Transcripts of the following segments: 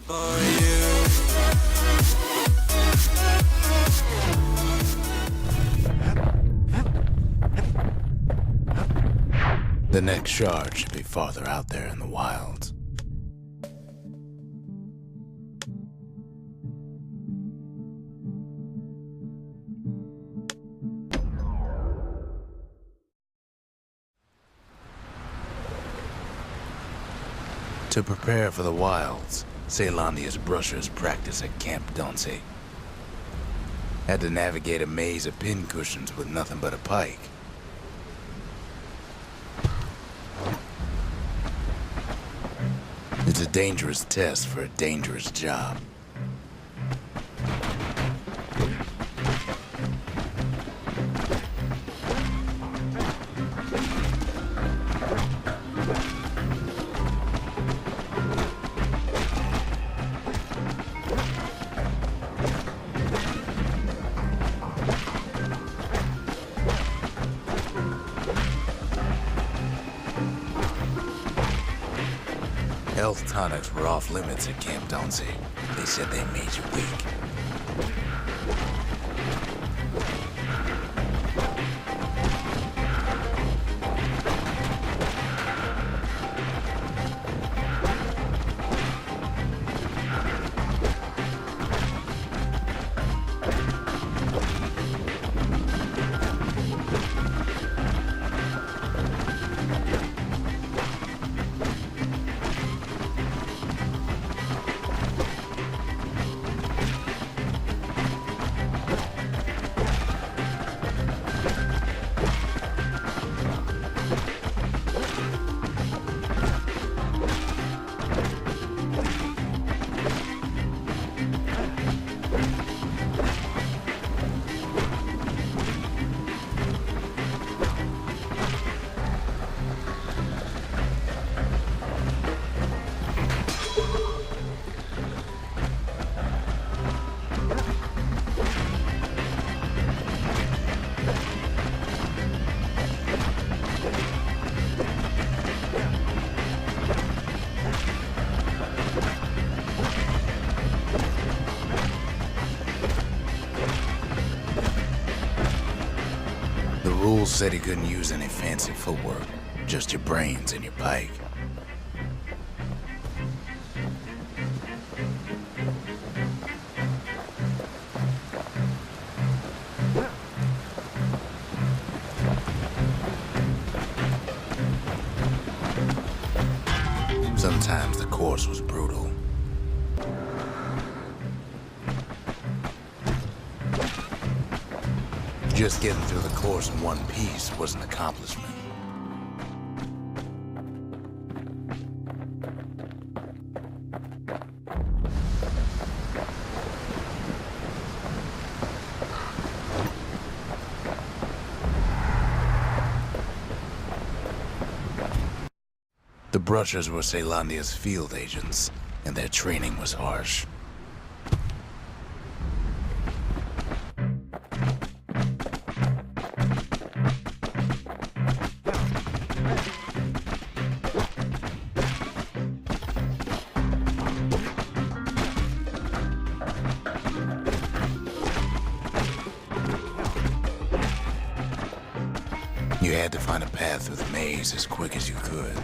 for you. The next shard should be farther out there in the wilds. To prepare for the wilds, Ceylandia's brushers practice at Camp Donce. Had to navigate a maze of pincushions with nothing but a pike. It's a dangerous test for a dangerous job. Health tonics were off limits at Camp Donce. They said they made you weak. The rules said he couldn't use any fancy footwork, just your brains and your pike. Sometimes the course was brutal. Just getting through the course in one piece was an accomplishment. The brushers were Ceylandia's field agents, and their training was harsh. You had to find a path through the maze as quick as you could.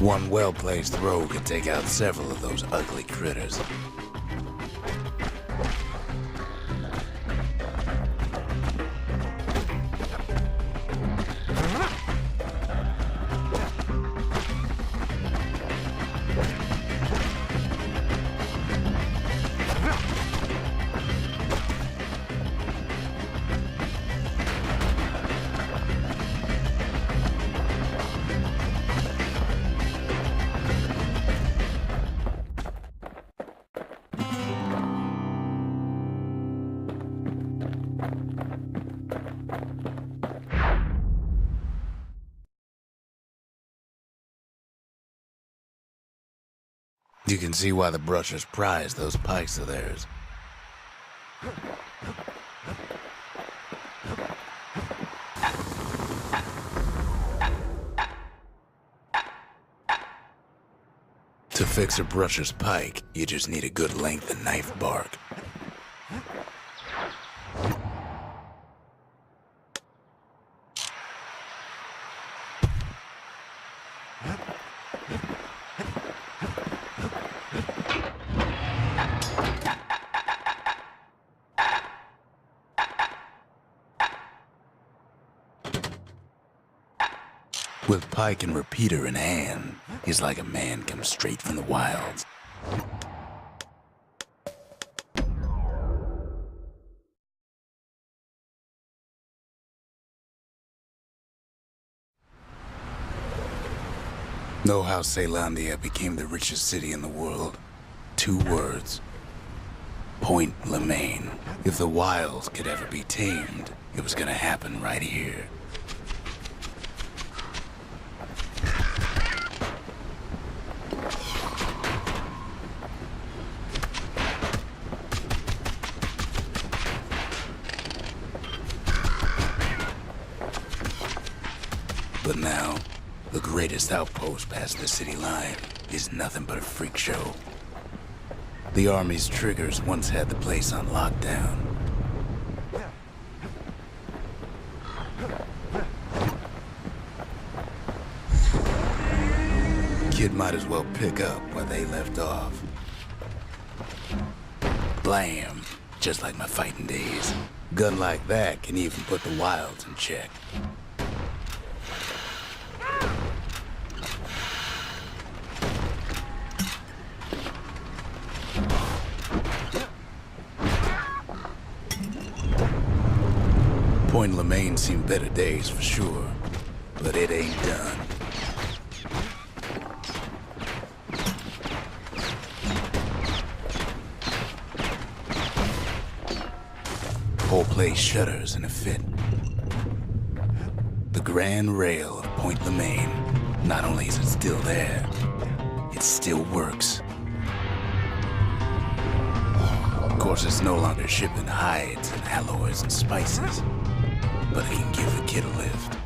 One well-placed throw could take out several of those ugly critters. You can see why the brushers prize those pikes of theirs. To fix a brusher's pike, you just need a good length of knife bark. With pike and repeater in hand, he's like a man come straight from the wilds. Know how Caelondia became the richest city in the world? 2 words. Point Lemaine. If the wilds could ever be tamed, it was gonna happen right here. But now, the greatest outpost past the city line is nothing but a freak show. The army's triggers once had the place on lockdown. Kid might as well pick up where they left off. Blam! Just like my fighting days. Gun like that can even put the wilds in check. Point Lemaine seen better days for sure, but it ain't done. Whole place shudders in a fit. The grand rail of Point Lemaine, not only is it still there, it still works. Of course, it's no longer shipping hides and alloys and spices, but it can give the kid a lift.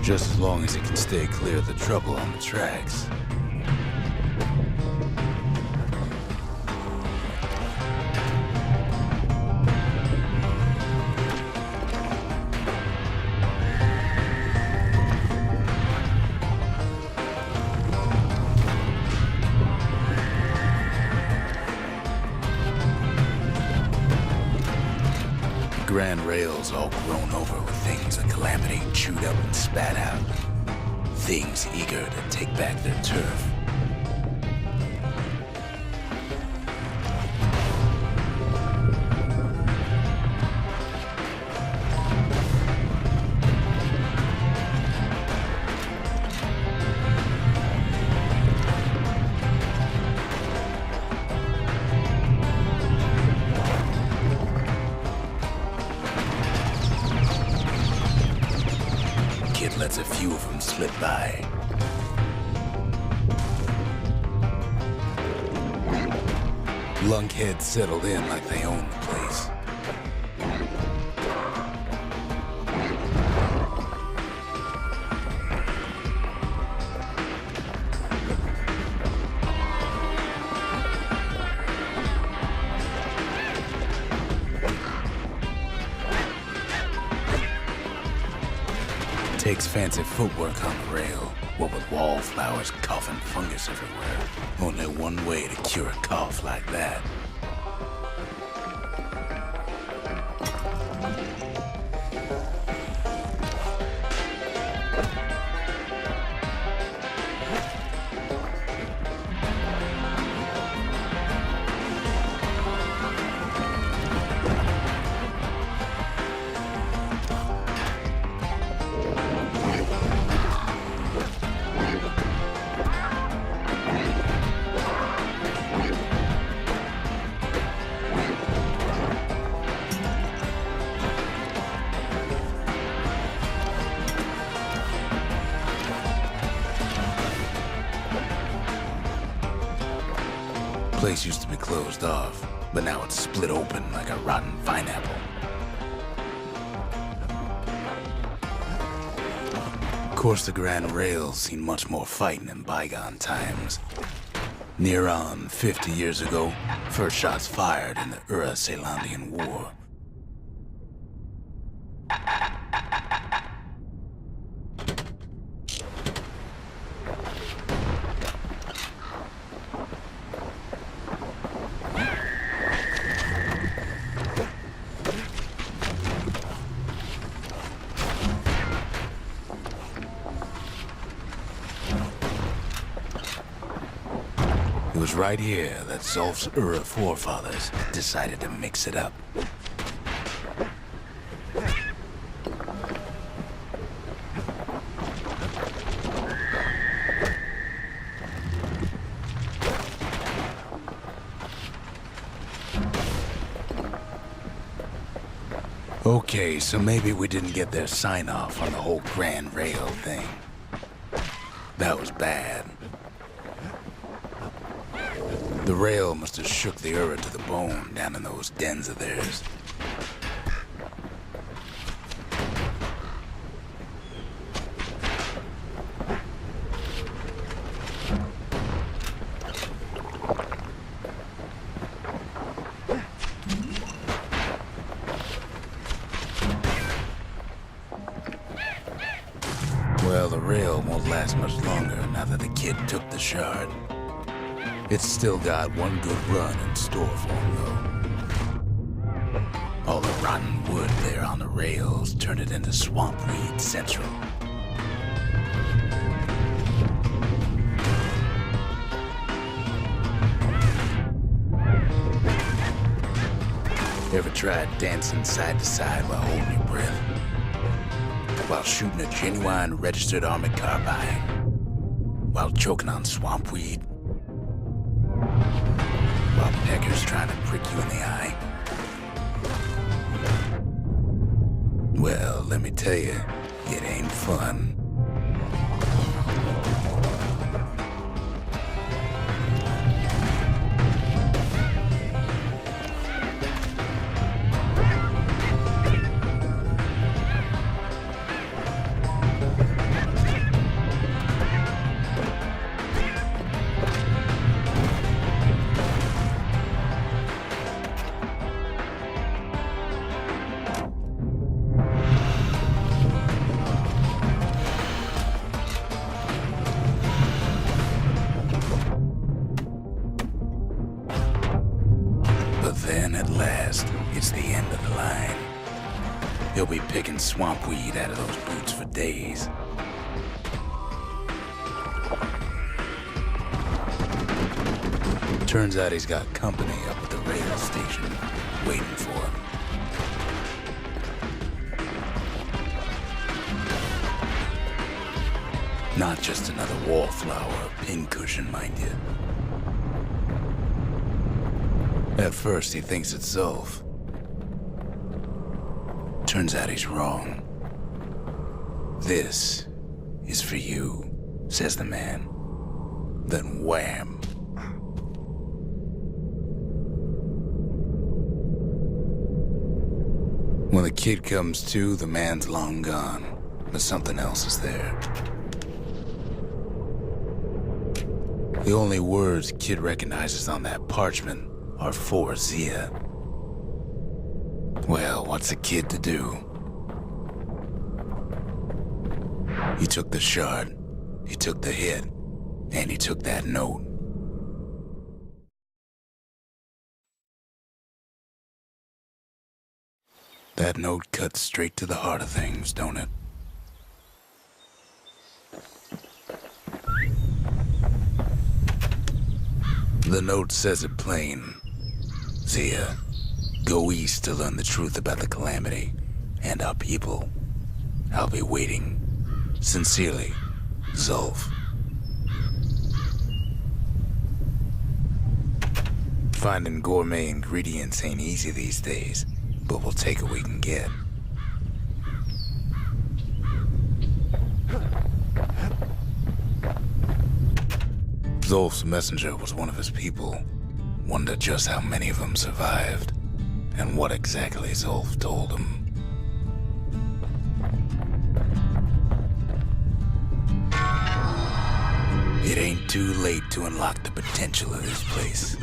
Just as long as it can stay clear of the trouble on the tracks. Grand rails all grown over with things of calamity chewed up and spat out. Things eager to take back their turf. Lets a few of them slip by. Lunkheads settled in like they own the place. takes fancy footwork on the rail, what with wallflowers, cough, and fungus everywhere. Only one way to cure a cough like that. The place used to be closed off, but now it's split open like a rotten pineapple. Of course, the Grand Rail's seen much more fighting in bygone times. Near on 50 years ago, first shots fired in the Ura-Celandian War. It was right here that Zulf's Ura forefathers decided to mix it up. Okay, so maybe we didn't get their sign-off on the whole Grand Rail thing. That was bad. The rail must have shook the Ura to the bone down in those dens of theirs. Well, the rail won't last much longer now that the kid took the shard. It's still got one good run in store for him, though. All the rotten wood there on the rails turned it into Swampweed Central. Ever tried dancing side to side while holding your breath? While shooting a genuine registered army carbine? While choking on swampweed? While peckers trying to prick you in the eye? Well, let me tell you, it ain't fun. Then, at last, it's the end of the line. He'll be picking swampweed out of those boots for days. Turns out he's got company up at the rail station, waiting for him. Not just another wallflower or pincushion, mind you. At first, he thinks it's Zulf. Turns out he's wrong. This is for you, says the man. Then wham. When the kid comes to, the man's long gone, but something else is there. The only words Kid recognizes on that parchment are for Zia. Well, what's a kid to do? He took the shard, he took the hit, and he took that note. That note cuts straight to the heart of things, don't it? The note says it plain. Zia, go east to learn the truth about the calamity and our people. I'll be waiting. Sincerely, Zulf. Finding gourmet ingredients ain't easy these days, but we'll take what we can get. Zulf's messenger was one of his people. Wonder just how many of them survived, and what exactly Zulf told him. It ain't too late to unlock the potential of this place.